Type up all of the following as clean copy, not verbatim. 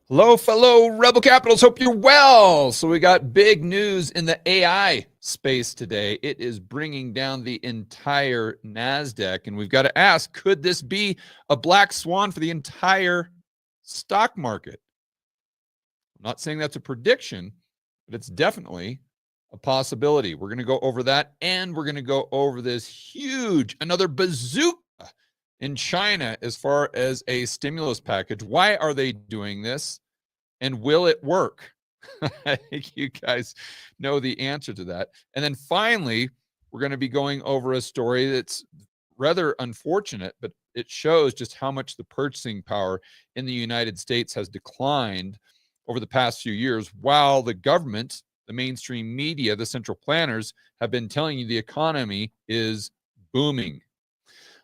Hello, fellow Rebel Capitals. Hope you're well. So we got big news in the AI space today. It is bringing down the entire NASDAQ. And we've got to ask, could this be a black swan for the entire stock market? I'm not saying that's a prediction, but it's definitely a possibility. We're going to go over that, and we're going to go over this huge, another bazooka in China as far as a stimulus package. Why are they doing this? And will it work? I think you guys know the answer to that. And then finally, we're going to be going over a story that's rather unfortunate, but it shows just how much the purchasing power in the United States has declined over the past few years, while the government, the mainstream media, the central planners have been telling you the economy is booming.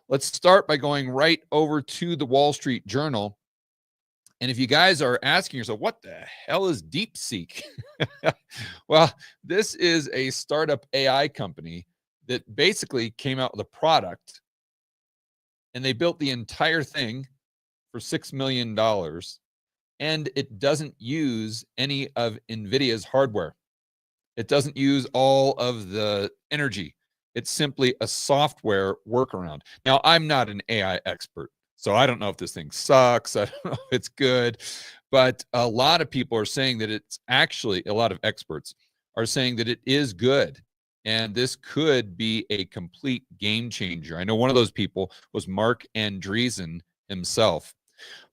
Let's start by going right over to the Wall Street Journal. And if you guys are asking yourself, what the hell is DeepSeek? Well, this is a startup AI company that basically came out with a product, and they built the entire thing for $6 million. And it doesn't use any of NVIDIA's hardware. It doesn't use all of the energy. It's simply a software workaround. Now, I'm not an AI expert, so I don't know if this thing sucks. I don't know if it's good, but a lot of people are saying that it's actually, a lot of experts are saying that it is good. And this could be a complete game changer. I know one of those people was Mark Andreessen himself.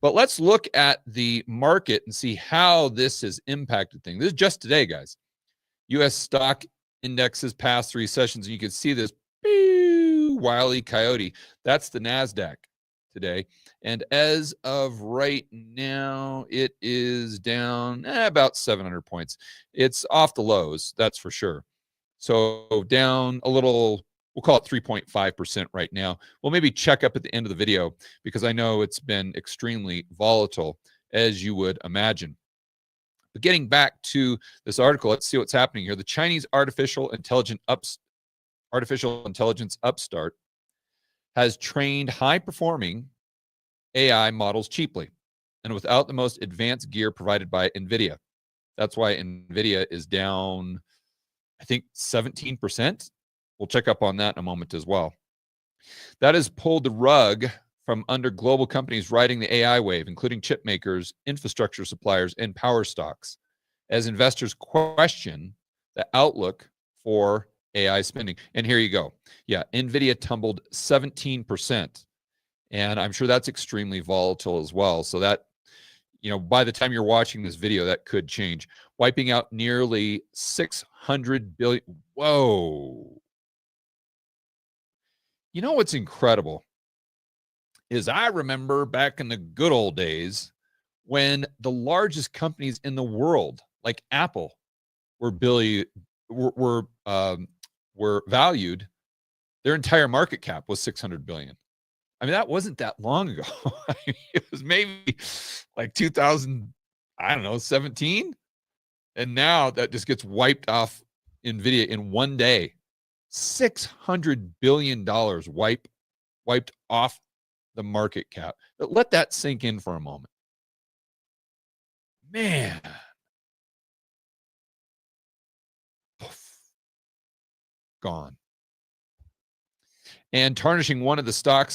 But let's look at the market and see how this has impacted things. This is just today, guys. U.S. stock indexes past 3 sessions, and you can see this wily coyote. That's the NASDAQ today. And as of right now, it is down about 700 points. It's off the lows, that's for sure. So down a little, we'll call it 3.5% right now. We'll maybe check up at the end of the video because I know it's been extremely volatile, as you would imagine. But getting back to this article, let's see what's happening here. The Chinese artificial intelligence upstart has trained high-performing AI models cheaply and without the most advanced gear provided by NVIDIA. That's why NVIDIA is down, I think, 17%. We'll check up on that in a moment as well. That has pulled the rug from under global companies riding the AI wave, including chip makers, infrastructure suppliers, and power stocks, as investors question the outlook for AI spending. And here you go. Yeah, NVIDIA tumbled 17%. And I'm sure that's extremely volatile as well. So that, by the time you're watching this video, that could change. Wiping out nearly 600 billion. Whoa. You know what's incredible is I remember back in the good old days when the largest companies in the world, like Apple, were valued. Their entire market cap was 600 billion. I mean, that wasn't that long ago. I mean, it was maybe like 2000, I don't know, 17. And now that just gets wiped off NVIDIA in one day. $600 billion wiped off the market cap. But let that sink in for a moment. Man. Poof. Gone. And tarnishing one of the stock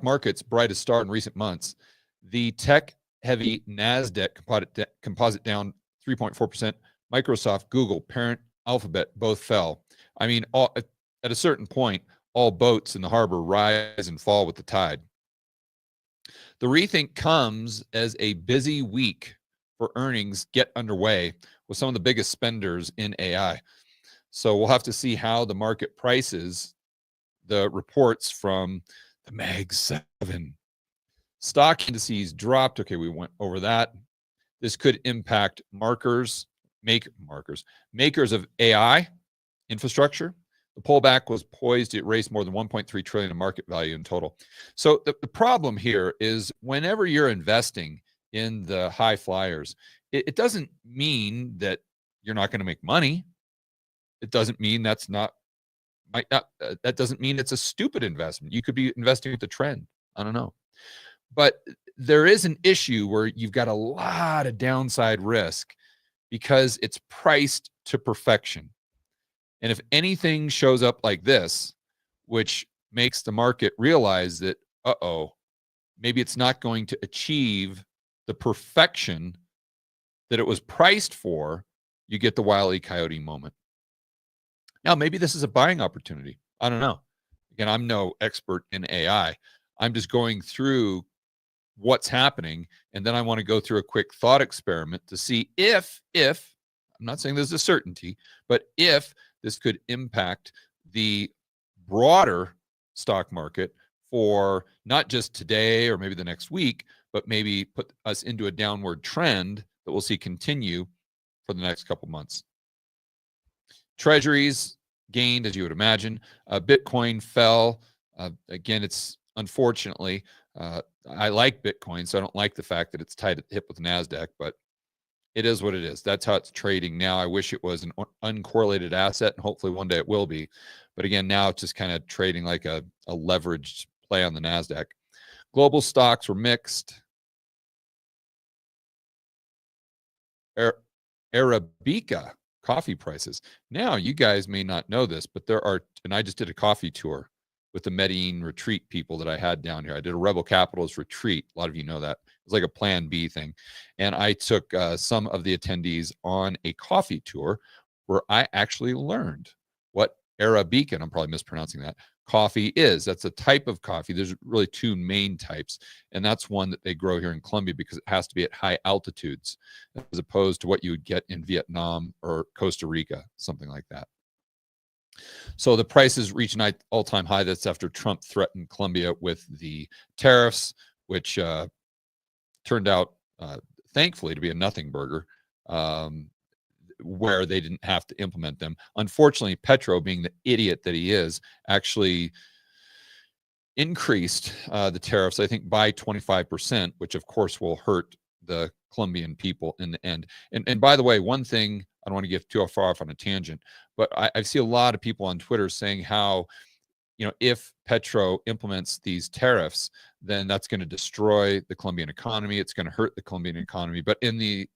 market's brightest star in recent months, the tech-heavy NASDAQ composite down 3.4%. Microsoft, Google, parent Alphabet both fell. I mean, at a certain point, all boats in the harbor rise and fall with the tide. The rethink comes as a busy week for earnings get underway with some of the biggest spenders in AI. So we'll have to see how the market prices the reports from the Mag 7. Stock indices dropped. Okay, we went over that. This could impact makers of AI infrastructure. The pullback was poised to erase more than 1.3 trillion in market value in total. So the problem here is whenever you're investing in the high flyers, it doesn't mean that you're not going to make money. It doesn't mean that doesn't mean it's a stupid investment. You could be investing with the trend. I don't know. But there is an issue where you've got a lot of downside risk because it's priced to perfection. And if anything shows up like this, which makes the market realize that, maybe it's not going to achieve the perfection that it was priced for, you get the Wile E. Coyote moment. Now, maybe this is a buying opportunity. I don't know. Again, I'm no expert in AI. I'm just going through what's happening, and then I want to go through a quick thought experiment to see if I'm not saying there's a certainty, but if this could impact the broader stock market for not just today or maybe the next week, but maybe put us into a downward trend that we'll see continue for the next couple months. Treasuries gained, as you would imagine. Bitcoin fell. Again, it's unfortunately, I like Bitcoin, so I don't like the fact that it's tied at the hip with NASDAQ, but it is what it is. That's how it's trading now. I wish it was an uncorrelated asset, and hopefully one day it will be. But again, now it's just kind of trading like a leveraged play on the NASDAQ. Global stocks were mixed. Arabica coffee prices. Now, you guys may not know this, but there are, and I just did a coffee tour with the Medellin retreat people that I had down here. I did a Rebel Capitalist retreat. A lot of you know that. It was like a Plan B thing. And I took some of the attendees on a coffee tour where I actually learned what Arabica, and I'm probably mispronouncing that, coffee is. That's a type of coffee. There's really two main types, and that's one that they grow here in Colombia because it has to be at high altitudes as opposed to what you would get in Vietnam or Costa Rica, something like that. So the prices reach an all-time high. That's after Trump threatened Colombia with the tariffs, which turned out, thankfully, to be a nothing burger, where they didn't have to implement them. Unfortunately, Petro, being the idiot that he is, actually increased the tariffs, I think, by 25%, which of course will hurt the Colombian people in the end. And by the way, one thing, I don't want to get too far off on a tangent, but I see a lot of people on Twitter saying how, if Petro implements these tariffs, then that's going to destroy the Colombian economy. It's going to hurt the Colombian economy. But in the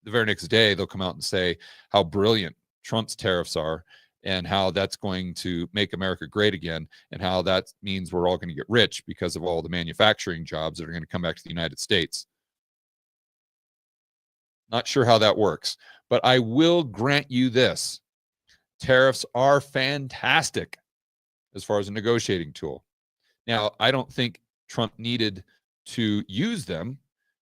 very next day, they'll come out and say how brilliant Trump's tariffs are and how that's going to make America great again and how that means we're all going to get rich because of all the manufacturing jobs that are going to come back to the United States. Not sure how that works, but I will grant you this. Tariffs are fantastic as far as a negotiating tool. Now, I don't think Trump needed to use them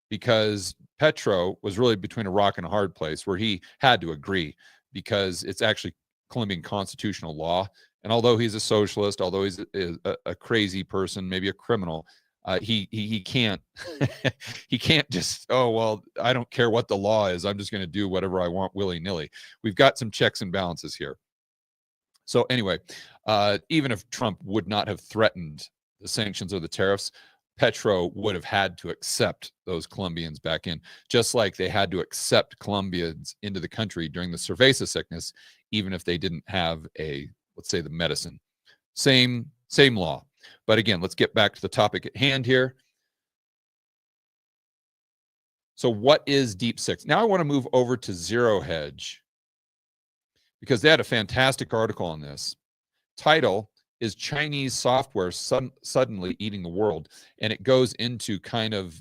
because Petro was really between a rock and a hard place where he had to agree because it's actually Colombian constitutional law. And although he's a socialist, although he's a crazy person, maybe a criminal, he can't he can't just, oh, well, I don't care what the law is. I'm just going to do whatever I want willy-nilly. We've got some checks and balances here. So anyway, even if Trump would not have threatened the sanctions or the tariffs, Petro would have had to accept those Colombians back in, just like they had to accept Colombians into the country during the cerveza sickness, even if they didn't have let's say, the medicine. Same law. But again, let's get back to the topic at hand here. So what is DeepSeek? Now I want to move over to Zero Hedge because they had a fantastic article on this. Title is Chinese software suddenly eating the world. And it goes into kind of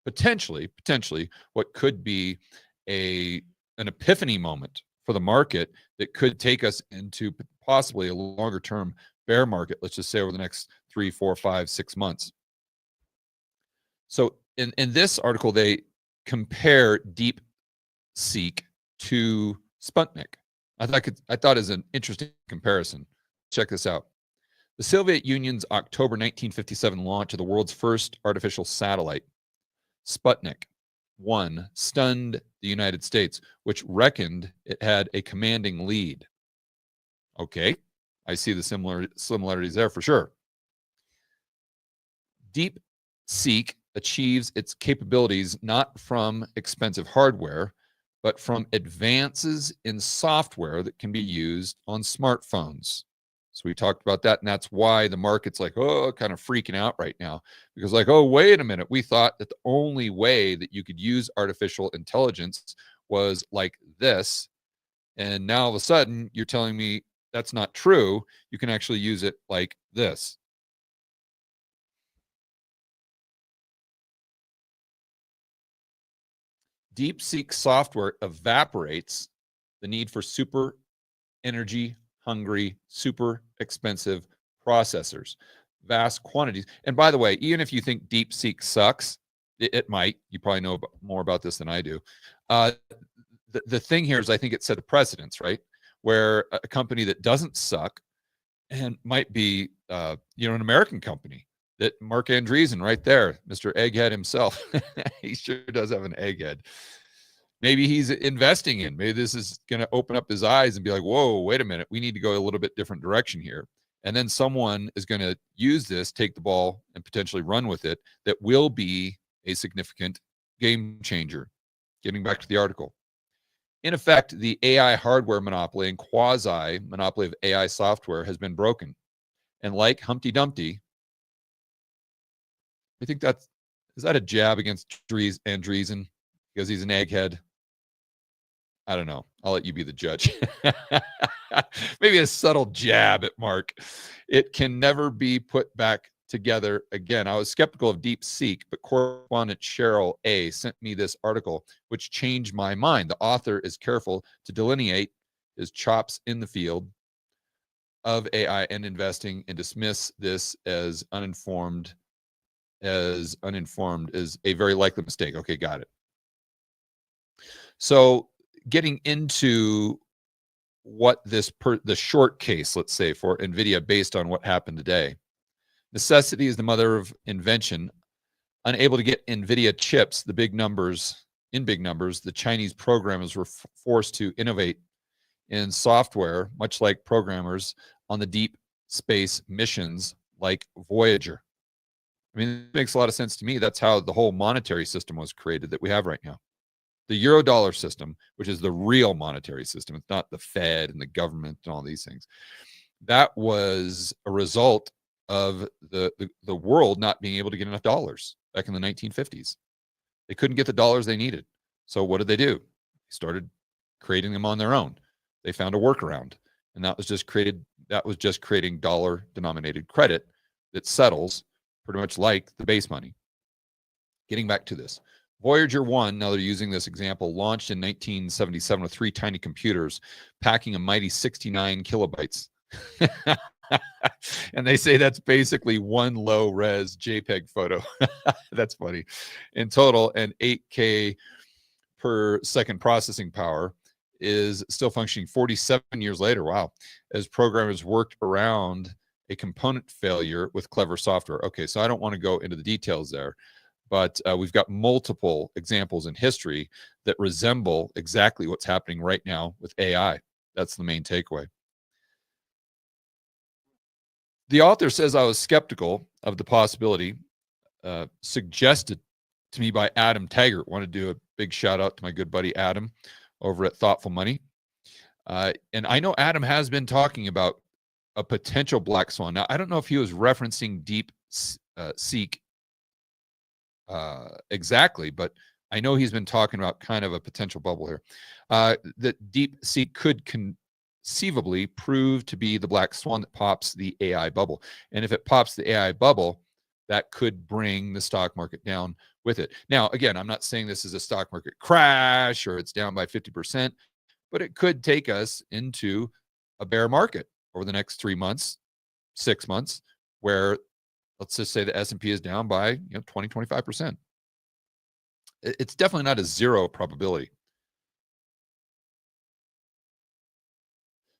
potentially what could be an epiphany moment for the market that could take us into possibly a longer term bear market, let's just say over the next 3, 4, 5, 6 months. So in this article, they compare DeepSeek to Sputnik. I thought it was an interesting comparison. Check this out. The Soviet Union's October 1957 launch of the world's first artificial satellite, Sputnik 1, stunned the United States, which reckoned it had a commanding lead. Okay, I see the similarities there for sure. DeepSeek achieves its capabilities not from expensive hardware, but from advances in software that can be used on smartphones. So we talked about that, and that's why the market's like, oh, kind of freaking out right now, because like, oh, wait a minute, we thought that the only way that you could use artificial intelligence was like this, and now all of a sudden you're telling me that's not true. You can actually use it like this. DeepSeek software evaporates the need for super energy hungry, super expensive processors, vast quantities. And by the way, even if you think DeepSeek sucks, it might. You probably know more about this than I do. The thing here is I think it set a precedence, right? Where a company that doesn't suck and might be, an American company, that Mark Andreessen right there, Mr. Egghead himself, he sure does have an egghead. Maybe he's investing in, maybe this is going to open up his eyes and be like, whoa, wait a minute, we need to go a little bit different direction here. And then someone is going to use this, take the ball and potentially run with it. That will be a significant game changer. Getting back to the article. In effect, the AI hardware monopoly and quasi monopoly of AI software has been broken. And like Humpty Dumpty, I think is that a jab against Andreessen because he's an egghead? I don't know. I'll let you be the judge. Maybe a subtle jab at Mark. It can never be put back together again. I was skeptical of DeepSeek, but correspondent Cheryl A. sent me this article, which changed my mind. The author is careful to delineate his chops in the field of AI and investing and dismiss this as uninformed is a very likely mistake. Okay, got it. So getting into what the short case, let's say, for NVIDIA based on what happened today. Necessity is the mother of invention. Unable to get NVIDIA chips, in big numbers, the Chinese programmers were forced to innovate in software, much like programmers on the deep space missions like Voyager. I mean, it makes a lot of sense to me. That's how the whole monetary system was created that we have right now. The Eurodollar system, which is the real monetary system, it's not the Fed and the government and all these things. That was a result of the world not being able to get enough dollars back in the 1950s. They couldn't get the dollars they needed. So what did they do? They started creating them on their own. They found a workaround, and that was just creating dollar-denominated credit that settles pretty much like the base money. Getting back to this. Voyager 1, now they're using this example, launched in 1977 with 3 tiny computers, packing a mighty 69 kilobytes. And they say that's basically one low-res JPEG photo. That's funny. In total, an 8K per second processing power is still functioning 47 years later. Wow. As programmers worked around a component failure with clever software. Okay, so I don't want to go into the details there. But we've got multiple examples in history that resemble exactly what's happening right now with AI. That's the main takeaway. The author says I was skeptical of the possibility suggested to me by Adam Taggart. Want to do a big shout out to my good buddy Adam over at Thoughtful Money. And I know Adam has been talking about a potential black swan. Now, I don't know if he was referencing DeepSeek exactly, but I know he's been talking about kind of a potential bubble here. That DeepSeek could conceivably prove to be the black swan that pops the AI bubble. And if it pops the AI bubble, that could bring the stock market down with it. Now, again, I'm not saying this is a stock market crash or it's down by 50%, but it could take us into a bear market over the next 3 months, 6 months, where let's just say the S&P is down by 20, 25%. It's definitely not a zero probability.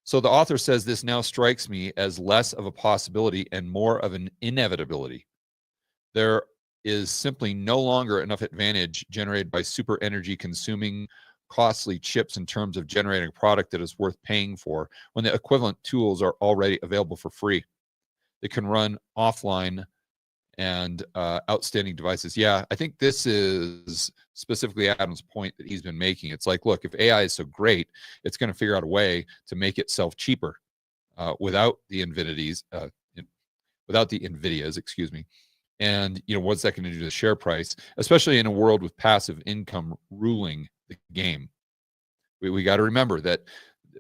So the author says this now strikes me as less of a possibility and more of an inevitability. There is simply no longer enough advantage generated by super energy consuming costly chips in terms of generating a product that is worth paying for when the equivalent tools are already available for free. They can run offline and outstanding devices. Yeah, I think this is specifically Adam's point that he's been making. It's like, look, if AI is so great, it's going to figure out a way to make itself cheaper. without the Nvidias, excuse me. And what's that going to do to the share price, especially in a world with passive income ruling the game? We got to remember that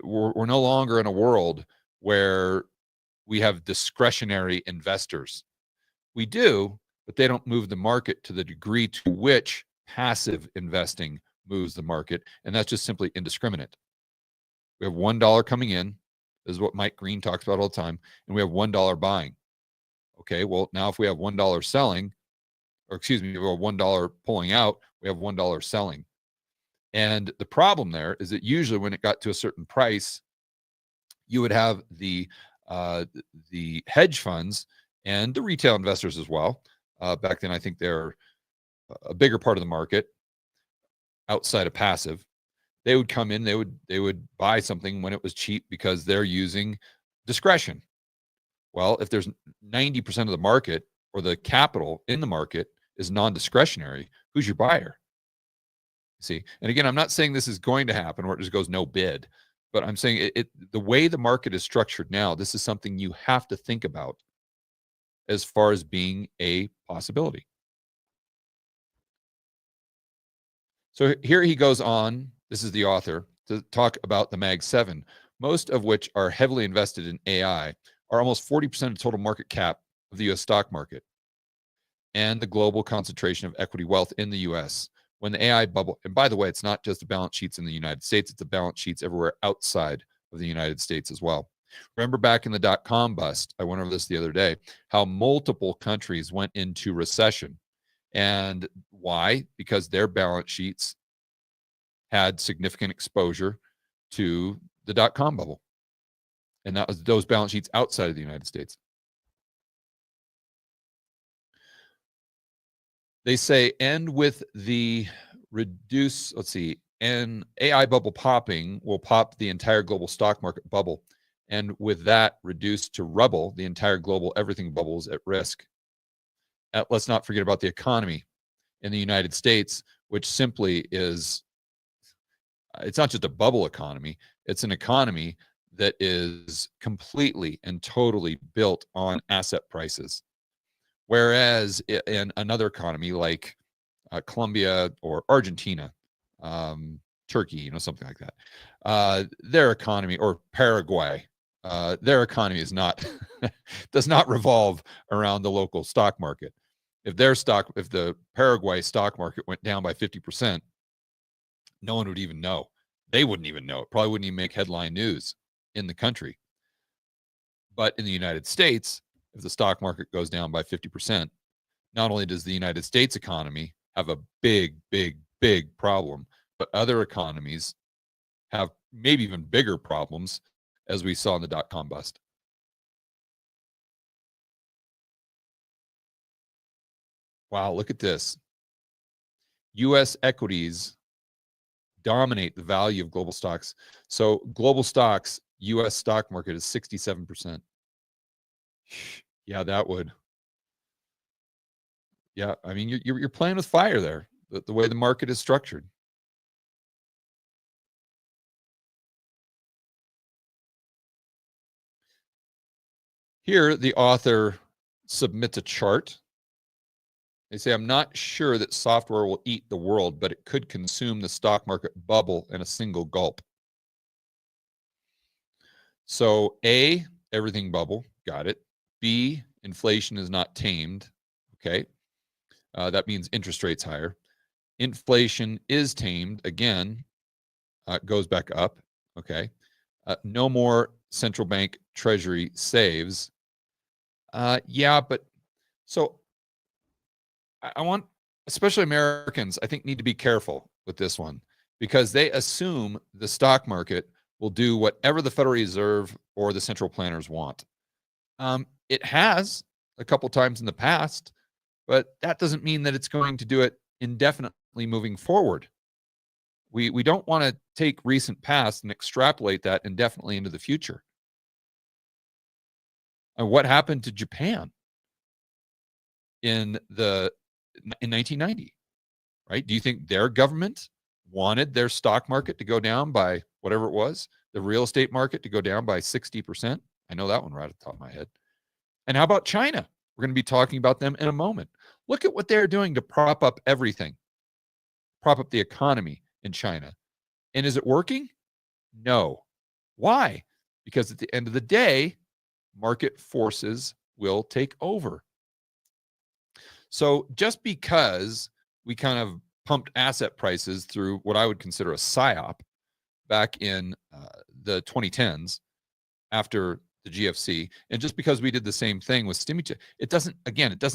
we're no longer in a world where we have discretionary investors. We do, but they don't move the market to the degree to which passive investing moves the market, and that's just simply indiscriminate. We have $1 coming in. This is what Mike Green talks about all the time, and we have $1 buying. Okay, well, now if we have $1 selling, or excuse me, we have $1 pulling out, we have $1 selling. And the problem there is that usually when it got to a certain price, you would have the hedge funds and the retail investors as well. Back then, I think they're a bigger part of the market outside of passive. They would come in, they would buy something when it was cheap because they're using discretion. Well, if there's 90% of the market or the capital in the market is non-discretionary, who's your buyer? See, and again, I'm not saying this is going to happen or it just goes no bid, but I'm saying the way the market is structured now, this is something you have to think about as far as being a possibility. So here he goes on, this is the author, to talk about the Mag 7, most of which are heavily invested in AI, are almost 40% of total market cap of the U.S. stock market and the global concentration of equity wealth in the U.S. When the AI bubble, and by the way, it's not just the balance sheets in the United States, it's the balance sheets everywhere outside of the United States as well. Remember back in the dot-com bust, I went over this the other day, how multiple countries went into recession. And why? Because their balance sheets had significant exposure to the dot-com bubble. And that was those balance sheets outside of the United States. They say, and with the and AI bubble popping will pop the entire global stock market bubble. And with that reduced to rubble, the entire global everything bubble is at risk. Let's not forget about the economy in the United States, which simply is, it's not just a bubble economy, it's an economy that is completely and totally built on asset prices. Whereas in another economy like Colombia or Argentina, Turkey, something like that, their economy, or Paraguay, their economy is not does not revolve around the local stock market. If the Paraguay stock market went down by 50%, no one would even know. They wouldn't even know. It probably wouldn't even make headline news in the country. But in the United States, if the stock market goes down by 50%, not only does the United States economy have a big, big, big problem, but other economies have maybe even bigger problems, as we saw in the dot-com bust. Wow, look at this. U.S. equities dominate the value of global stocks. So global stocks, U.S. stock market is 67%. Yeah, that would. Yeah, I mean, you're playing with fire there, the way the market is structured. Here, the author submits a chart. They say, I'm not sure that software will eat the world, but it could consume the stock market bubble in a single gulp. So A, everything bubble, got it. B, inflation is not tamed, okay. That means interest rates higher. Inflation is tamed, again, goes back up, okay. No more central bank treasury saves. Yeah, but so I want, especially Americans, I think, need to be careful with this one, because they assume the stock market will do whatever the Federal Reserve or the central planners want. It has a couple times in the past, but that doesn't mean that it's going to do it indefinitely moving forward. We don't want to take recent past and extrapolate that indefinitely into the future. And what happened to Japan in 1990, right? Do you think their government wanted their stock market to go down by whatever it was, the real estate market to go down by 60%? I know that one right at the top of my head. And how about China? We're going to be talking about them in a moment. Look at what they're doing to prop up everything, prop up the economy in China. And is it working? No. Why? Because at the end of the day, market forces will take over. So just because we kind of pumped asset prices through what I would consider a psyop back in the 2010s after the GFC, and just because we did the same thing with stimulus, it doesn't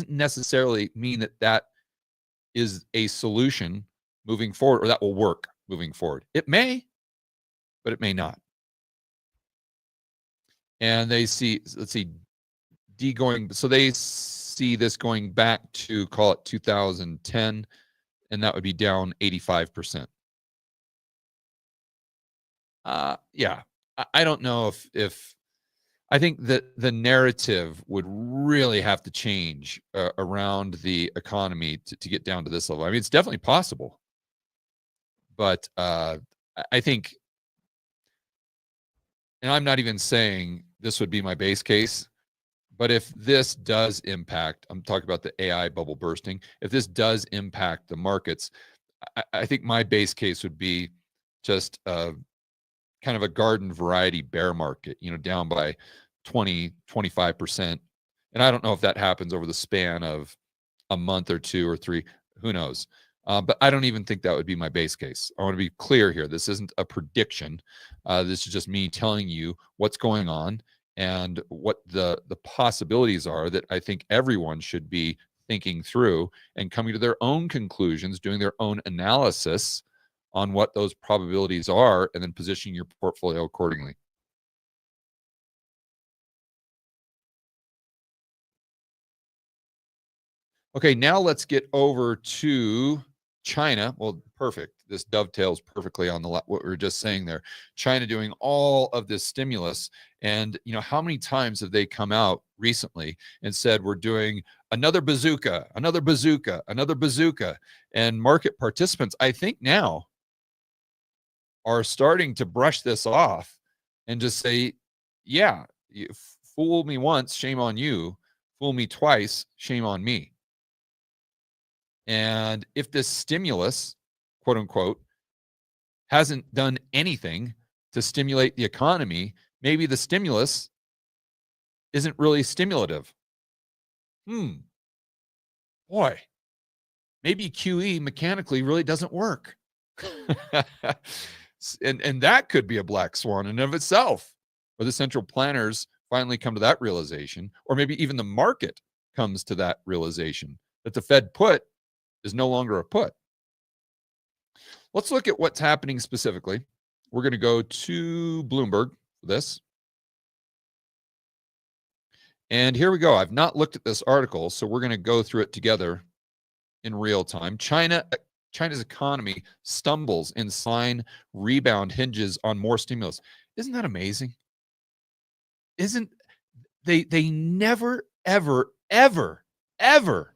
necessarily mean that that is a solution moving forward, or that will work moving forward. It may, but it may not. And they see, let's see, so they see this going back to, call it 2010, and that would be down 85%. Yeah, I don't know if I think that the narrative would really have to change around the economy to get down to this level. I mean, it's definitely possible, but I think, and I'm not even saying this would be my base case, but if this does impact, I'm talking about the AI bubble bursting, if this does impact the markets, I think my base case would be just kind of a garden variety bear market, down by 20-25%. And I don't know if that happens over the span of a month or 2 or 3, who knows. But I don't even think that would be my base case. I want to be clear here. This isn't a prediction. This is just me telling you what's going on and what the possibilities are that I think everyone should be thinking through and coming to their own conclusions, doing their own analysis on what those probabilities are, and then positioning your portfolio accordingly. Okay, now let's get over to China. Well, perfect. This dovetails perfectly on what we were just saying there. China doing all of this stimulus, and how many times have they come out recently and said we're doing another bazooka, another bazooka, another bazooka? And market participants, I think now, are starting to brush this off and just say, yeah, you fool me once, shame on you. Fool me twice, shame on me. And if this stimulus, quote unquote, hasn't done anything to stimulate the economy, maybe the stimulus isn't really stimulative. Boy, maybe QE mechanically really doesn't work. And that could be a black swan in and of itself, where the central planners finally come to that realization, or maybe even the market comes to that realization that the Fed put is no longer a put. Let's look at what's happening specifically. We're going to go to Bloomberg for this. And here we go. I've not looked at this article, so we're going to go through it together in real time. China's economy stumbles in sign rebound hinges on more stimulus. Isn't that amazing? Isn't they never, ever, ever, ever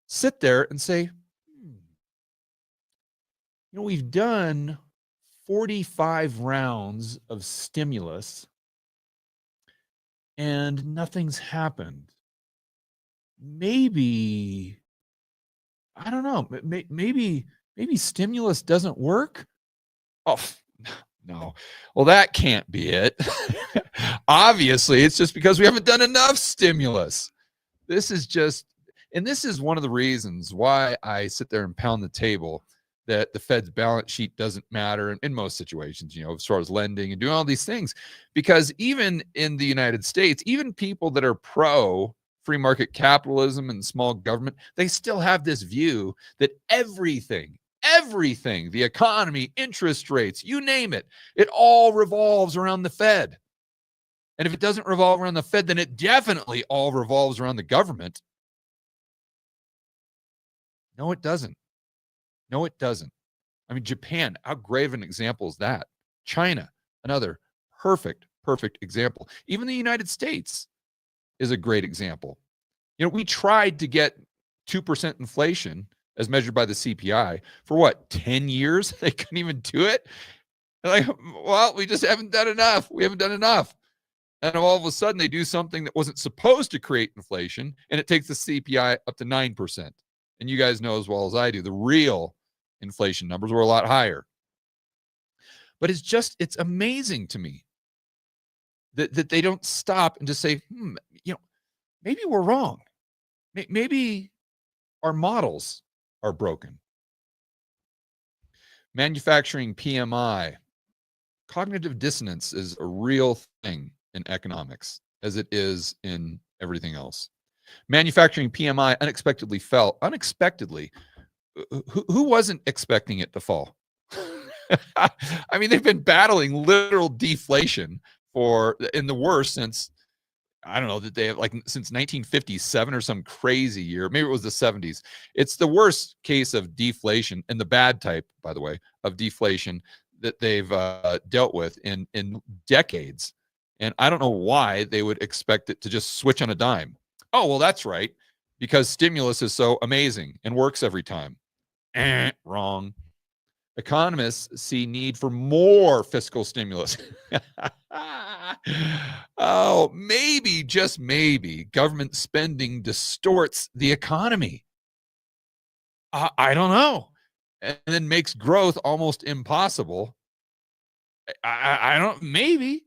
sit there and say, we've done 45 rounds of stimulus and nothing's happened. Maybe, I don't know, maybe stimulus doesn't work. Oh, no. Well, that can't be it. Obviously, it's just because we haven't done enough stimulus. This is one of the reasons why I sit there and pound the table that the Fed's balance sheet doesn't matter in most situations, as far as lending and doing all these things. Because even in the United States, even people that are pro free market capitalism and small government, they still have this view that everything, the economy, interest rates, you name it, it all revolves around the Fed. And if it doesn't revolve around the Fed, then it definitely all revolves around the government. No, it doesn't. No, it doesn't. I mean, Japan, how grave an example is that? China, another perfect example. Even the United States is a great example. We tried to get 2% inflation as measured by the CPI for what, 10 years? They couldn't even do it. They're like, well, we just haven't done enough. We haven't done enough. And all of a sudden, they do something that wasn't supposed to create inflation, and it takes the CPI up to 9%. And you guys know as well as I do, the real inflation numbers were a lot higher. But it's amazing to me that they don't stop and just say, maybe we're wrong. Maybe our models are broken. Manufacturing PMI. Cognitive dissonance is a real thing in economics, as it is in everything else. Manufacturing PMI unexpectedly fell. Unexpectedly. Who wasn't expecting it to fall? I mean, they've been battling literal deflation in the worst since, I don't know, that they have since 1957 or some crazy year. Maybe it was the 70s. It's the worst case of deflation, and the bad type, by the way, of deflation that they've dealt with in decades. And I don't know why they would expect it to just switch on a dime. Oh, well, that's right, because stimulus is so amazing and works every time. Wrong. Economists see need for more fiscal stimulus. Oh, maybe, just maybe, government spending distorts the economy. I don't know. And then makes growth almost impossible. I don't, maybe.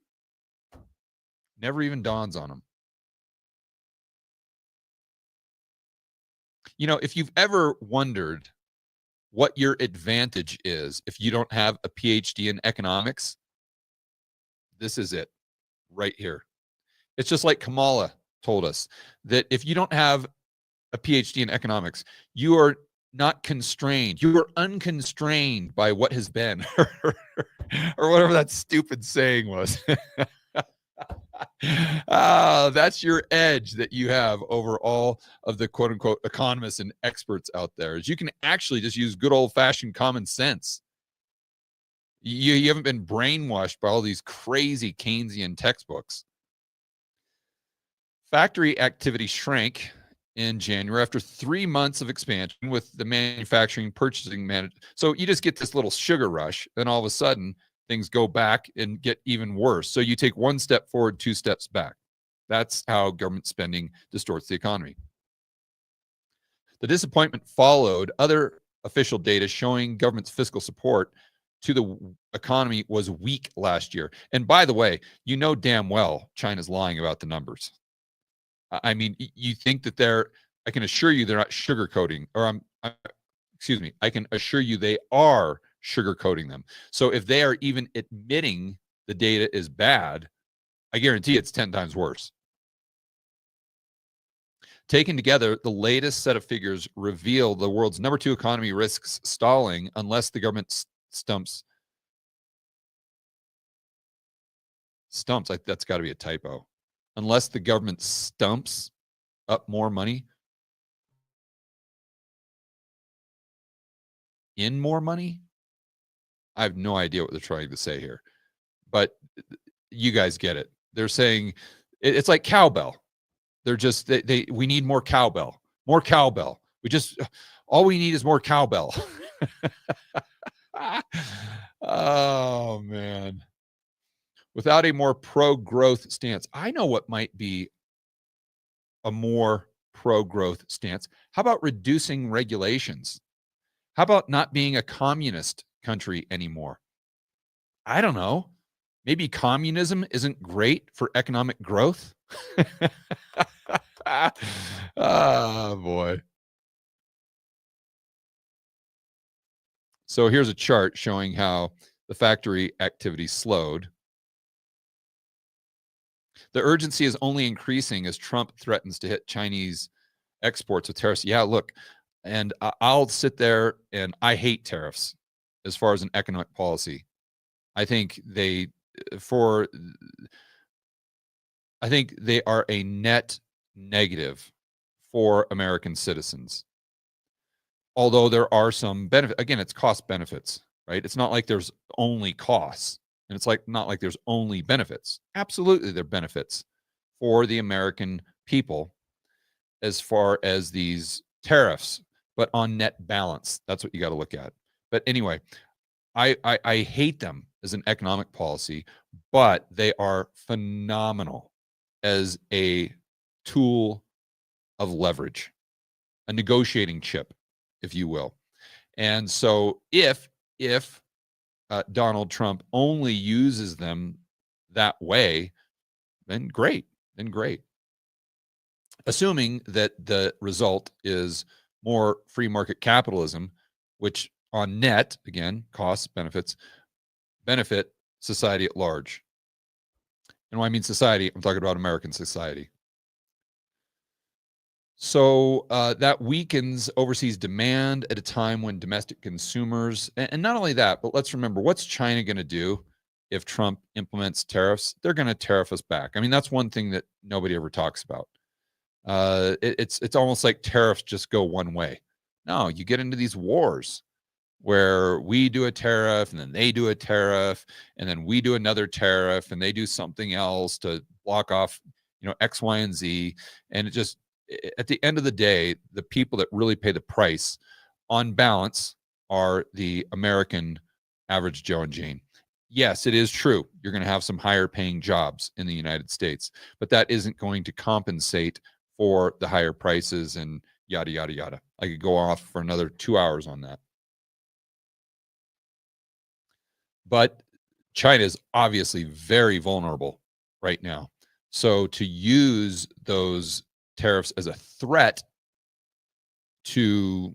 Never even dawns on them. If you've ever wondered what your advantage is if you don't have a PhD in economics, this is it right here. It's just like Kamala told us, that if you don't have a PhD in economics, you are not constrained. You are unconstrained by what has been, or whatever that stupid saying was. That's your edge that you have over all of the quote unquote economists and experts out there, is you can actually just use good old fashioned common sense. You haven't been brainwashed by all these crazy Keynesian textbooks. Factory activity shrank in January after 3 months of expansion with the manufacturing purchasing manager. So you just get this little sugar rush, then all of a sudden things go back and get even worse. So you take 1 step forward, 2 steps back. That's how government spending distorts the economy. The disappointment followed other official data showing government's fiscal support to the economy was weak last year. And by the way, you know damn well China's lying about the numbers. I mean, you think that I can assure you they're not sugarcoating, or excuse me, I can assure you they are sugarcoating them. So if they are even admitting the data is bad, I guarantee it's 10 times worse. Taken together, the latest set of figures reveal the world's number 2 economy risks stalling unless the government stumps. That's got to be a typo. Unless the government stumps up more money. In more money? I have no idea what they're trying to say here. But you guys get it. They're saying it's like cowbell. They're just we need more cowbell. More cowbell. All we need is more cowbell. Oh man. Without a more pro-growth stance. I know what might be a more pro-growth stance. How about reducing regulations? How about not being a communist country anymore? I don't know. Maybe communism isn't great for economic growth? Oh, boy. So here's a chart showing how the factory activity slowed. The urgency is only increasing as Trump threatens to hit Chinese exports with tariffs. Yeah, look, and I'll sit there, and I hate tariffs as far as an economic policy. I think they are a net negative for American citizens. Although there are some benefits. Again, it's cost benefits, right? It's not like there's only costs. And it's not like there's only benefits. Absolutely, there are benefits for the American people as far as these tariffs, but on net balance, that's what you got to look at. But anyway, I hate them as an economic policy, but they are phenomenal as a tool of leverage, a negotiating chip, if you will. And so if Donald Trump only uses them that way, then great, assuming that the result is more free market capitalism, which on net, again, costs, benefit society at large. And when I mean society, I'm talking about American society. So that weakens overseas demand at a time when domestic consumers, and not only that, but let's remember, what's China going to do if Trump implements tariffs? They're going to tariff us back. I mean, that's one thing that nobody ever talks about. It's almost like tariffs just go one way. No, you get into these wars where we do a tariff and then they do a tariff and then we do another tariff and they do something else to block off, X, Y, and Z. And it just, at the end of the day, the people that really pay the price on balance are the American average Joe and Jane. Yes, it is true. You're going to have some higher paying jobs in the United States, but that isn't going to compensate for the higher prices and yada, yada, yada. I could go off for another 2 hours on that. But China is obviously very vulnerable right now. So to use those tariffs as a threat to,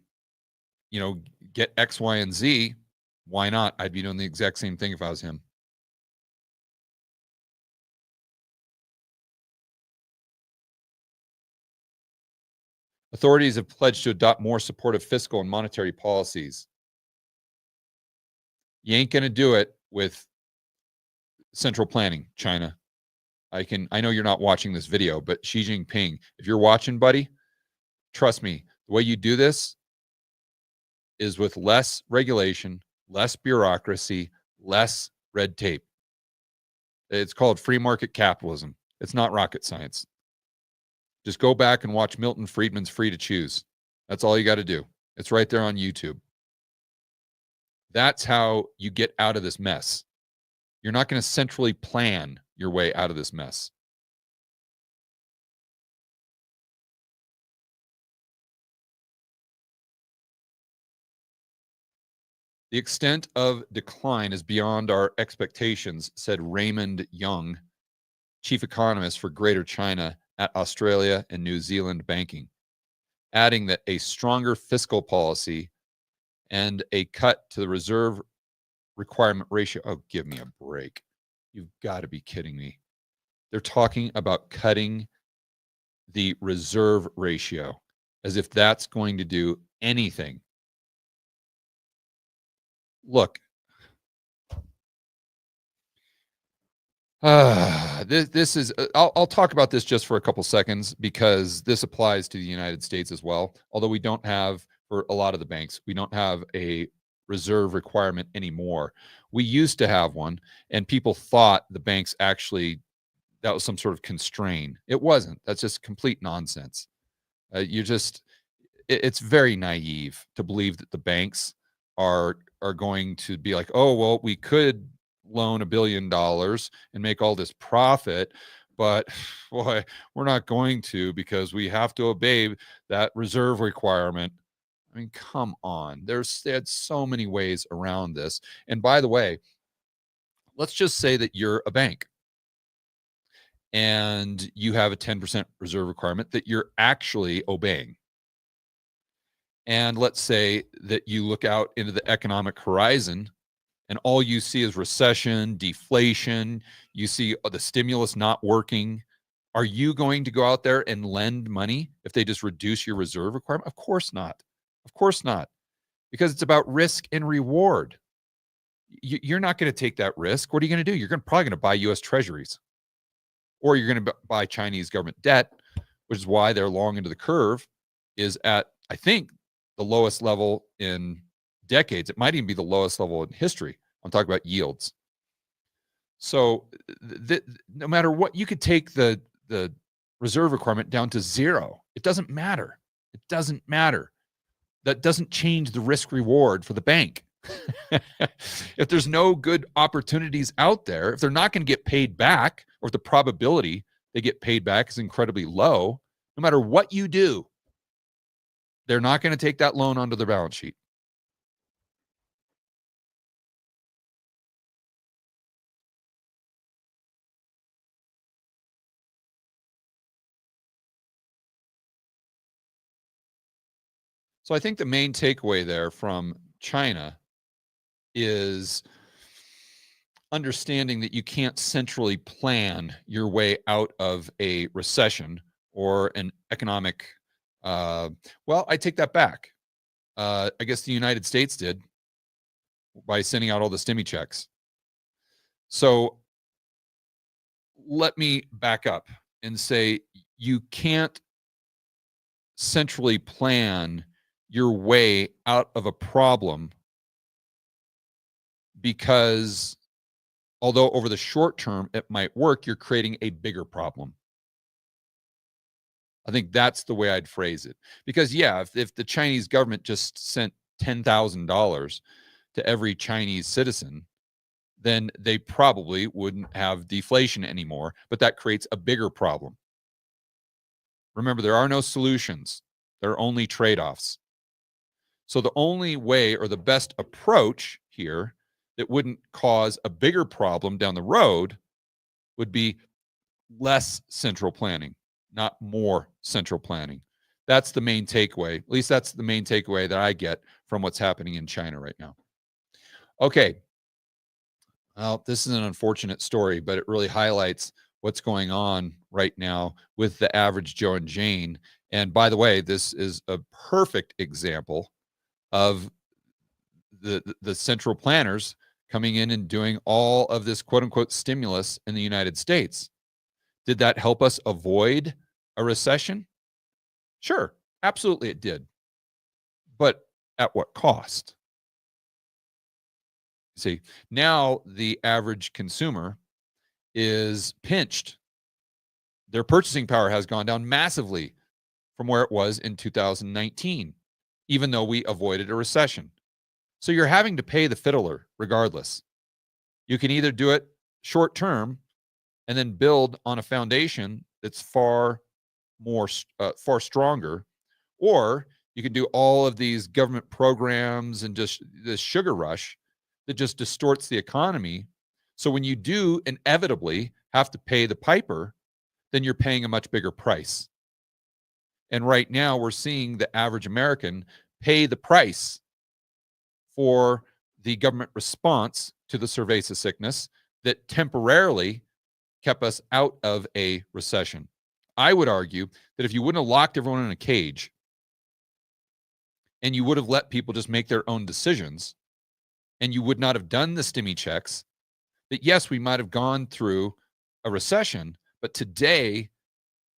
get X, Y, and Z, why not? I'd be doing the exact same thing if I was him. Authorities have pledged to adopt more supportive fiscal and monetary policies. You ain't going to do it with central planning, China. I know you're not watching this video, but Xi Jinping, if you're watching, buddy, trust me, the way you do this is with less regulation, less bureaucracy, less red tape. It's called free market capitalism. It's not rocket science. Just go back and watch Milton Friedman's Free to Choose. That's all you got to do. It's right there on YouTube. That's how you get out of this mess. You're not going to centrally plan your way out of this mess. The extent of decline is beyond our expectations, said Raymond Young, chief economist for Greater China at Australia and New Zealand Banking, adding that a stronger fiscal policy and a cut to the reserve requirement ratio. Oh, give me a break. You've got to be kidding me. They're talking about cutting the reserve ratio as if that's going to do anything. Look, this is, I'll talk about this just for a couple seconds because this applies to the United States as well. Although we don't have, for a lot of the banks, we don't have a reserve requirement anymore. We used to have one, and people thought the banks actually, that was some sort of constraint. It wasn't. That's just complete nonsense. It's very naive to believe that the banks are going to be like, oh, well, we could loan $1 billion and make all this profit, but boy, we're not going to because we have to obey that reserve requirement. I mean, come on. There's so many ways around this. And by the way, let's just say that you're a bank and you have a 10% reserve requirement that you're actually obeying. And let's say that you look out into the economic horizon and all you see is recession, deflation, you see the stimulus not working. Are you going to go out there and lend money if they just reduce your reserve requirement? Of course not. Of course not. Because it's about risk and reward. You're not going to take that risk. What are you going to do? You're probably going to buy U.S. treasuries. Or you're going to buy Chinese government debt, which is why they're long into the curve, is at, I think, the lowest level in decades. It might even be the lowest level in history. I'm talking about yields. So no matter what, you could take the reserve requirement down to zero. It doesn't matter. It doesn't matter. That doesn't change the risk reward for the bank. If there's no good opportunities out there, if they're not going to get paid back, or if the probability they get paid back is incredibly low, no matter what you do, they're not going to take that loan onto their balance sheet. So I think the main takeaway there from China is understanding that you can't centrally plan your way out of a recession or an economic, well, I take that back. I guess the United States did by sending out all the stimmy checks. So let me back up and say you can't centrally plan your way out of a problem, because although over the short term it might work, you're creating a bigger problem. I think that's the way I'd phrase it. Because yeah, if the Chinese government just sent $10,000 to every Chinese citizen, then they probably wouldn't have deflation anymore, but that creates a bigger problem. Remember, there are no solutions. There are only trade-offs. So the only way, or the best approach here that wouldn't cause a bigger problem down the road, would be less central planning, not more central planning. That's the main takeaway. At least that's the main takeaway that I get from what's happening in China right now. Okay. Well, this is an unfortunate story, but it really highlights what's going on right now with the average Joe and Jane. And by the way, this is a perfect example of the central planners coming in and doing all of this quote unquote stimulus in the United States. Did that help us avoid a recession? Sure, absolutely it did. But at what cost? See, now the average consumer is pinched. Their purchasing power has gone down massively from where it was in 2019, even though we avoided a recession. So you're having to pay the fiddler regardless. You can either do it short term and then build on a foundation that's far stronger, or you can do all of these government programs and just this sugar rush that just distorts the economy. So when you do inevitably have to pay the piper, then you're paying a much bigger price. And right now we're seeing the average American pay the price for the government response to the cerveza sickness that temporarily kept us out of a recession. I would argue that if you wouldn't have locked everyone in a cage and you would have let people just make their own decisions, and you would not have done the stimmy checks, that yes, we might have gone through a recession, but today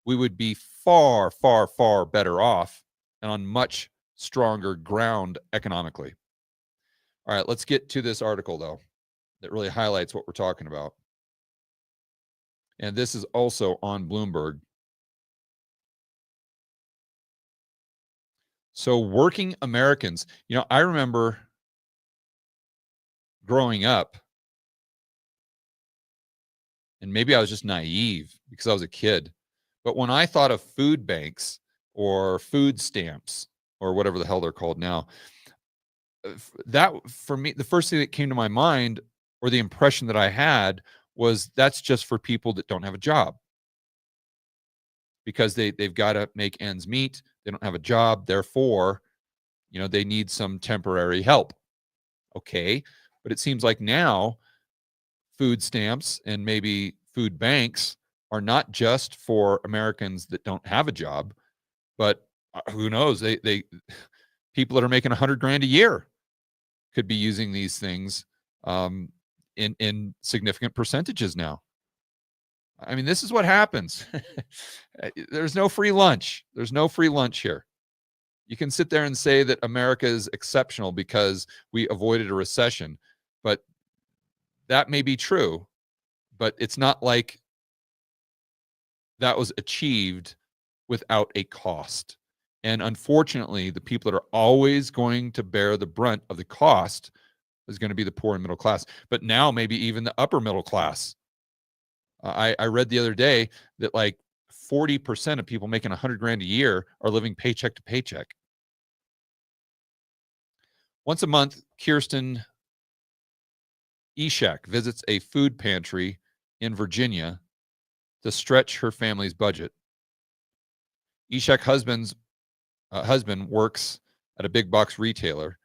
we would be far, far, far better off and on much stronger ground economically. All right, let's get to this article, though, that really highlights what we're talking about. And this is also on Bloomberg. So working Americans, I remember growing up, and maybe I was just naive because I was a kid, but when I thought of food banks or food stamps or whatever the hell they're called now, that, for me, the first thing that came to my mind, or the impression that I had, was that's just for people that don't have a job, because they've got to make ends meet. They don't have a job, therefore, they need some temporary help. Okay, but it seems like now food stamps and maybe food banks are not just for Americans that don't have a job, but who knows, they people that are making $100,000 a year could be using these things in significant percentages now. I mean, this is what happens. There's no free lunch. There's no free lunch here. You can sit there and say that America is exceptional because we avoided a recession, but that may be true, but it's not like that was achieved without a cost. And unfortunately, the people that are always going to bear the brunt of the cost is going to be the poor and middle class, but now maybe even the upper middle class. I read the other day that like 40% of people making 100 grand a year are living paycheck to paycheck. Once a month, Kirsten Eshak visits a food pantry in Virginia to stretch her family's budget. Eshak's husband works at a big box retailer.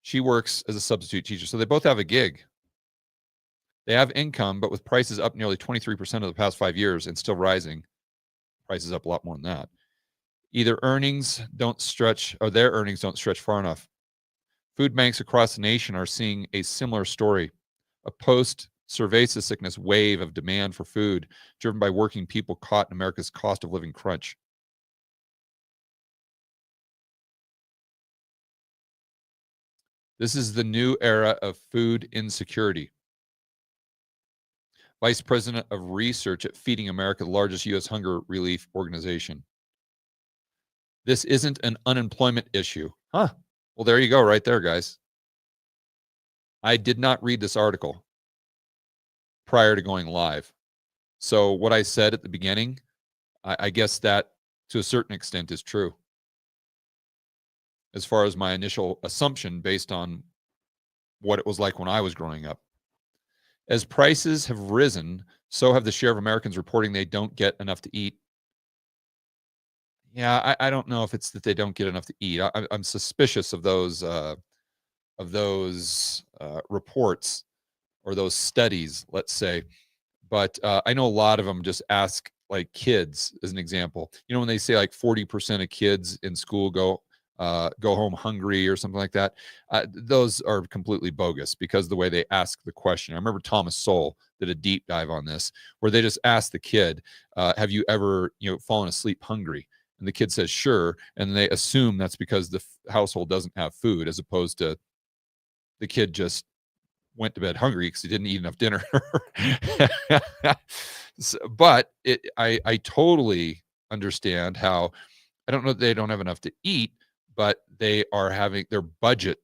She works as a substitute teacher, so they both have a gig. They have income, but with prices up nearly 23% of the past 5 years and still rising, prices up a lot more than that. Either earnings don't stretch or their earnings don't stretch far enough. Food banks across the nation are seeing a similar story. A post-cerveza sickness wave of demand for food driven by working people caught in America's cost of living crunch. This is the new era of food insecurity. Vice President of Research at Feeding America, the largest U.S. hunger relief organization. This isn't an unemployment issue. Huh. Well, there you go right there, guys. I did not read this article prior to going live. So what I said at the beginning, I guess that to a certain extent is true. As far as my initial assumption based on what it was like when I was growing up. As prices have risen, so have the share of Americans reporting they don't get enough to eat. Yeah, I don't know if it's that they don't get enough to eat. I'm suspicious of those reports or those studies, let's say. But I know a lot of them just ask like kids as an example. You know, when they say like 40% of kids in school go home hungry or something like that. Those are completely bogus because the way they ask the question. I remember Thomas Sowell did a deep dive on this where they just asked the kid, have you ever, fallen asleep hungry? And the kid says, sure. And they assume that's because the household doesn't have food, as opposed to the kid just went to bed hungry because he didn't eat enough dinner. But I totally understand how, I don't know that they don't have enough to eat, but they are having, their budget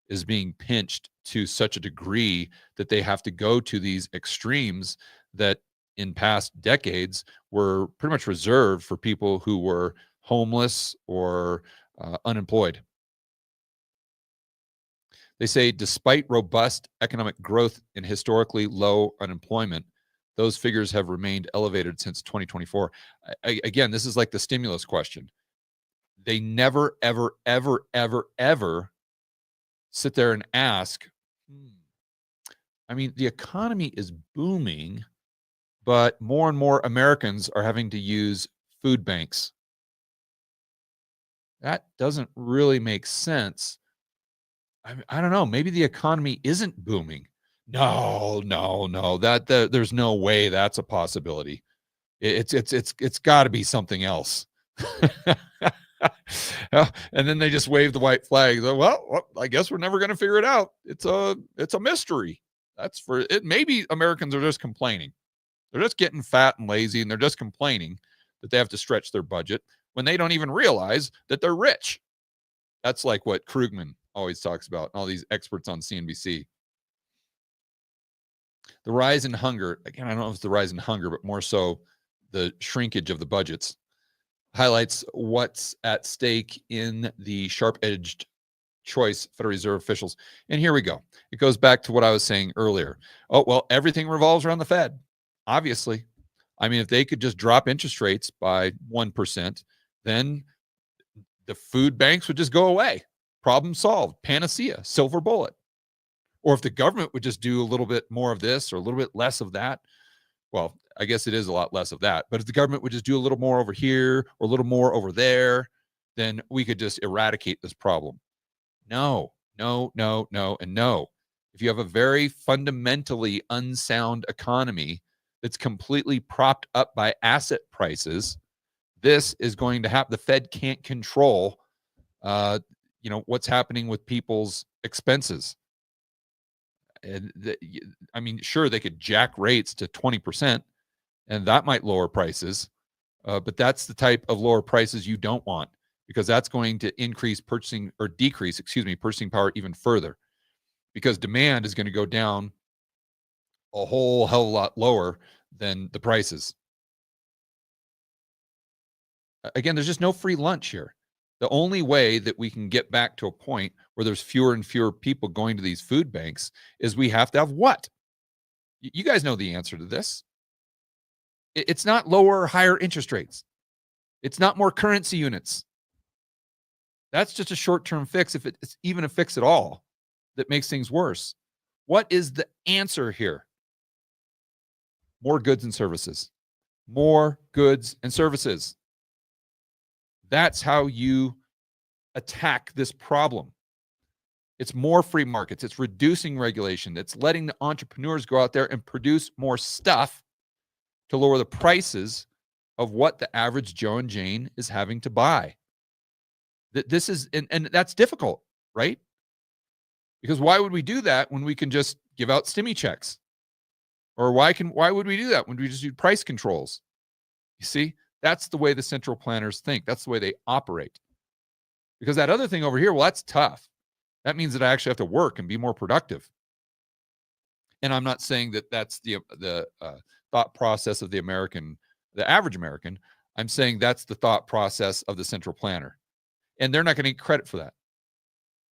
is being pinched to such a degree that they have to go to these extremes that in past decades were pretty much reserved for people who were homeless or unemployed. They say despite robust economic growth and historically low unemployment, those figures have remained elevated since 2024. Again, this is like the stimulus question. They never, ever, ever, ever, ever sit there and ask, I mean, the economy is booming, but more and more Americans are having to use food banks. That doesn't really make sense. I don't know. Maybe the economy isn't booming. No. There's no way that's a possibility. It's got to be something else. And then they just wave the white flag. Well, I guess we're never going to figure it out. It's a mystery. That's for it. Maybe Americans are just complaining. They're just getting fat and lazy, and they're just complaining that they have to stretch their budget when they don't even realize that they're rich. That's like what Krugman always talks about, and all these experts on CNBC. The rise in hunger, again, I don't know if it's the rise in hunger, but more so the shrinkage of the budgets, highlights what's at stake in the sharp-edged choice Federal Reserve officials. And here we go. It goes back to what I was saying earlier. Oh, well, everything revolves around the Fed, obviously. I mean, if they could just drop interest rates by 1%, then the food banks would just go away. Problem solved. Panacea, silver bullet. Or if the government would just do a little bit more of this or a little bit less of that, well, I guess it is a lot less of that. But if the government would just do a little more over here or a little more over there, then we could just eradicate this problem. No. And no. If you have a very fundamentally unsound economy that's completely propped up by asset prices, this is going to happen. The Fed can't control, what's happening with people's expenses. And I mean, sure, they could jack rates to 20%, and that might lower prices. But that's the type of lower prices you don't want, because that's going to decrease purchasing power even further. because demand is going to go down a whole hell of a lot lower than the prices. Again, there's just no free lunch here. The only way that we can get back to a point where there's fewer and fewer people going to these food banks is we have to have what? You guys know the answer to this. It's not lower or higher interest rates. It's not more currency units. That's just a short-term fix, if it's even a fix at all, that makes things worse. What is the answer here? More goods and services. More goods and services. That's how you attack this problem. It's more free markets. It's reducing regulation. It's letting the entrepreneurs go out there and produce more stuff to lower the prices of what the average Joe and Jane is having to buy. This is, and that's difficult, right? Because why would we do that when we can just give out stimmy checks? Or why would we do that when we just do price controls? You see, that's the way the central planners think. That's the way they operate. Because that other thing over here, well, that's tough. That means that I actually have to work and be more productive. And I'm not saying that that's the thought process of the average American. I'm saying that's the thought process of the central planner. And they're not going to get credit for that.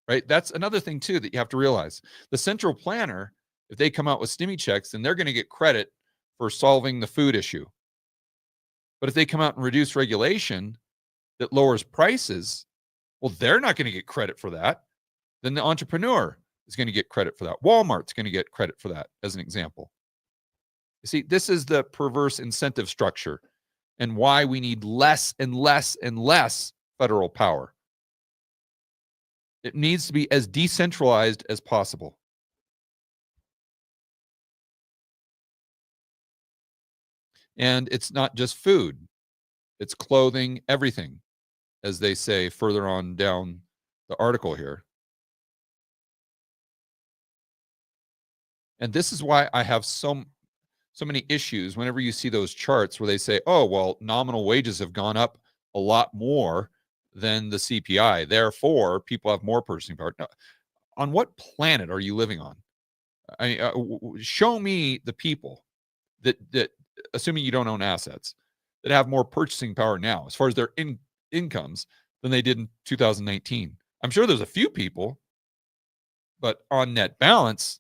Right? That's another thing, too, that you have to realize. The central planner, if they come out with stimmy checks, then they're going to get credit for solving the food issue. But if they come out and reduce regulation that lowers prices, well, they're not going to get credit for that. Then the entrepreneur is going to get credit for that. Walmart's going to get credit for that, as an example. You see, this is the perverse incentive structure and why we need less and less and less federal power. It needs to be as decentralized as possible. And it's not just food. It's clothing, everything, as they say further on down the article here. And this is why I have so many issues whenever you see those charts where they say, oh, well, nominal wages have gone up a lot more than the CPI. Therefore, people have more purchasing power. No, on what planet are you living on? Show me the people that, assuming you don't own assets, that have more purchasing power now as far as their incomes than they did in 2019. I'm sure there's a few people, but on net balance,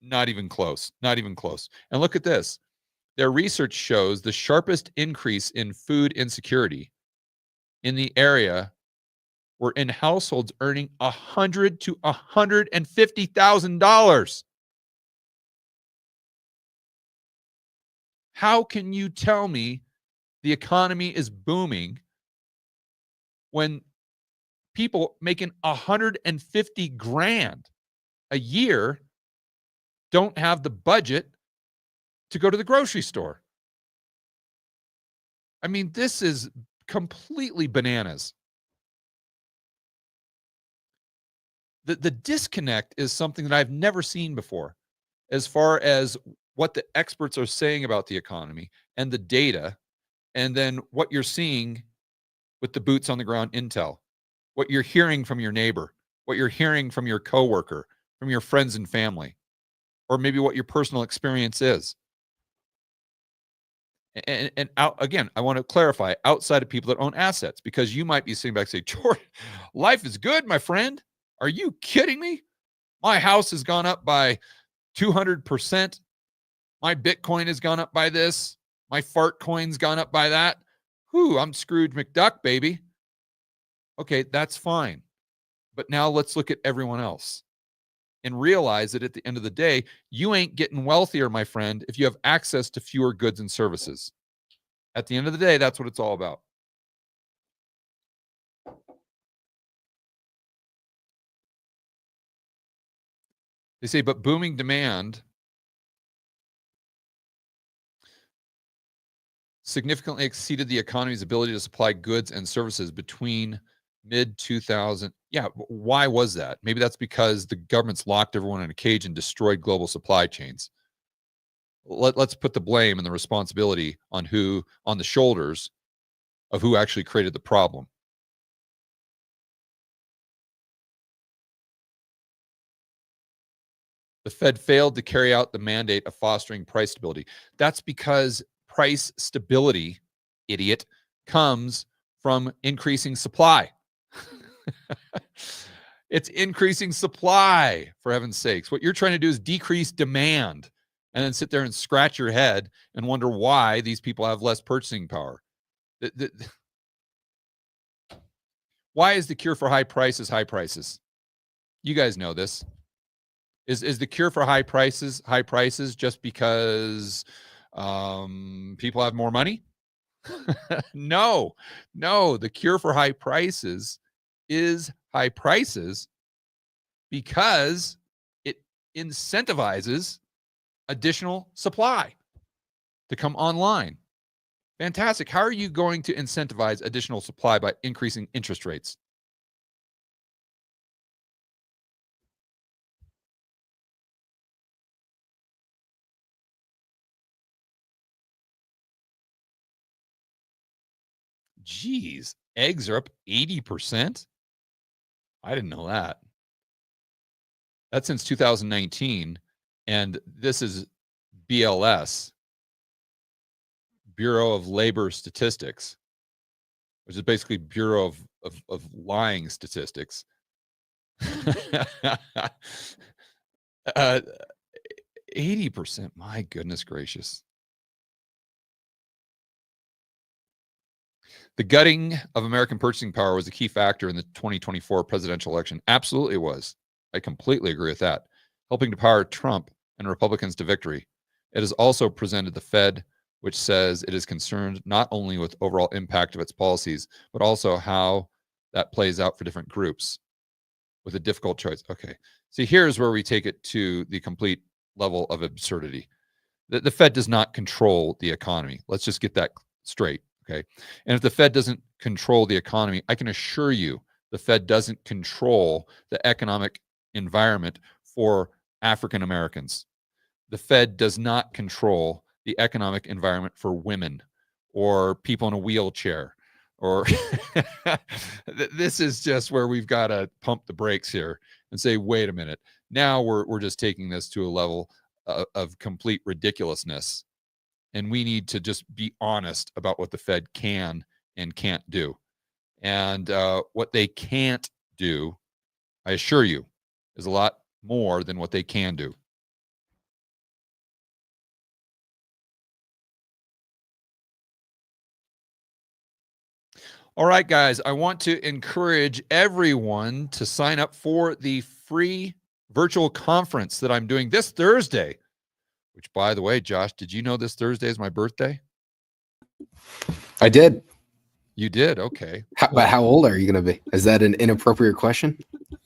not even close. Not even close. And look at this. Their research shows the sharpest increase in food insecurity in the area were in households earning $100,000 to $150,000. How can you tell me the economy is booming when people making $150,000 a year don't have the budget to go to the grocery store? I mean, this is completely bananas. The disconnect is something that I've never seen before, as far as what the experts are saying about the economy and the data, and then what you're seeing with the boots on the ground intel, what you're hearing from your neighbor, what you're hearing from your coworker, from your friends and family, or maybe what your personal experience is. And again, I want to clarify, outside of people that own assets, because you might be sitting back and say, Jordan, life is good, my friend. Are you kidding me? My house has gone up by 200%. My Bitcoin has gone up by this. My fart coin's gone up by that. Whew, I'm Scrooge McDuck, baby. Okay, that's fine. But now let's look at everyone else and realize that at the end of the day, you ain't getting wealthier, my friend, if you have access to fewer goods and services. At the end of the day, that's what it's all about. They say, but booming demand significantly exceeded the economy's ability to supply goods and services between mid-2000. Yeah, why was that? Maybe that's because the government's locked everyone in a cage and destroyed global supply chains. Let's put the blame and the responsibility on the shoulders of who actually created the problem. The Fed failed to carry out the mandate of fostering price stability. That's because price stability, idiot, comes from increasing supply. It's increasing supply, for heaven's sakes. What you're trying to do is decrease demand and then sit there and scratch your head and wonder why these people have less purchasing power. Why is the cure for high prices high prices? You guys know this. Is the cure for high prices just because people have more money? No. The cure for high prices is high prices because it incentivizes additional supply to come online. Fantastic. How are you going to incentivize additional supply by increasing interest rates? Geez, eggs are up 80%? I didn't know that. That's since 2019, and this is BLS, Bureau of Labor Statistics, which is basically Bureau of lying statistics. 80%, my goodness gracious. The gutting of American purchasing power was a key factor in the 2024 presidential election. Absolutely it was. I completely agree with that. Helping to power Trump and Republicans to victory. It has also presented the Fed, which says it is concerned not only with overall impact of its policies, but also how that plays out for different groups with a difficult choice. Okay. See, here's where we take it to the complete level of absurdity. The Fed does not control the economy. Let's just get that straight. Okay. And if the Fed doesn't control the economy, I can assure you the Fed doesn't control the economic environment for African Americans. The Fed does not control the economic environment for women or people in a wheelchair or this is just where we've got to pump the brakes here and say, wait a minute. Now we're just taking this to a level of complete ridiculousness. And we need to just be honest about what the Fed can and can't do. And what they can't do, I assure you, is a lot more than what they can do. All right, guys, I want to encourage everyone to sign up for the free virtual conference that I'm doing this Thursday, which, by the way, Josh, did you know this Thursday is my birthday? I did. You did? Okay. But how old are you going to be? Is that an inappropriate question?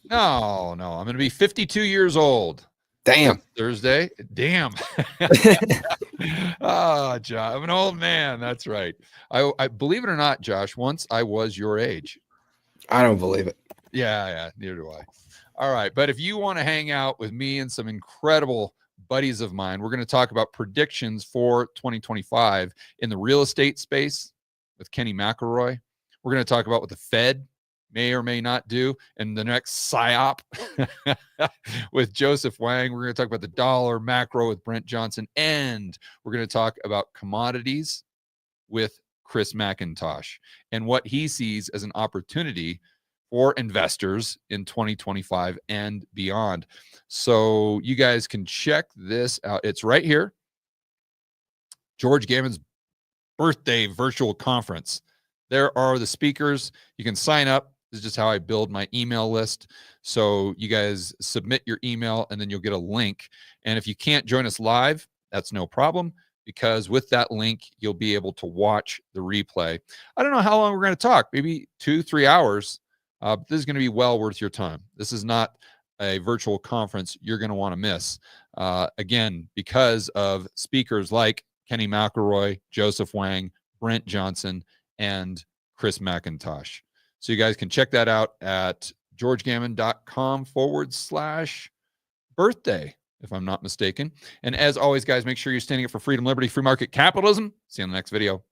No. I'm going to be 52 years old. Damn. Thursday. Damn. Oh, Josh, I'm an old man. That's right. I believe it or not, Josh, once I was your age. I don't believe it. Yeah, neither do I. All right. But if you want to hang out with me and some incredible buddies of mine, we're going to talk about predictions for 2025 in the real estate space with Kenny McElroy. We're going to talk about what the Fed may or may not do in the next PSYOP with Joseph Wang. We're going to talk about the dollar macro with Brent Johnson, and we're going to talk about commodities with Chris McIntosh and what he sees as an opportunity for investors in 2025 and beyond. So you guys can check this out. It's right here. George Gammon's birthday virtual conference. There are the speakers. You can sign up. This is just how I build my email list. So you guys submit your email and then you'll get a link. And if you can't join us live, that's no problem, because with that link, you'll be able to watch the replay. I don't know how long we're going to talk, maybe 2-3 hours. But this is going to be well worth your time. This is not a virtual conference you're going to want to miss. Again, because of speakers like Kenny McElroy, Joseph Wang, Brent Johnson, and Chris McIntosh. So you guys can check that out at georgegammon.com/birthday, if I'm not mistaken. And as always, guys, make sure you're standing up for freedom, liberty, free market capitalism. See you on the next video.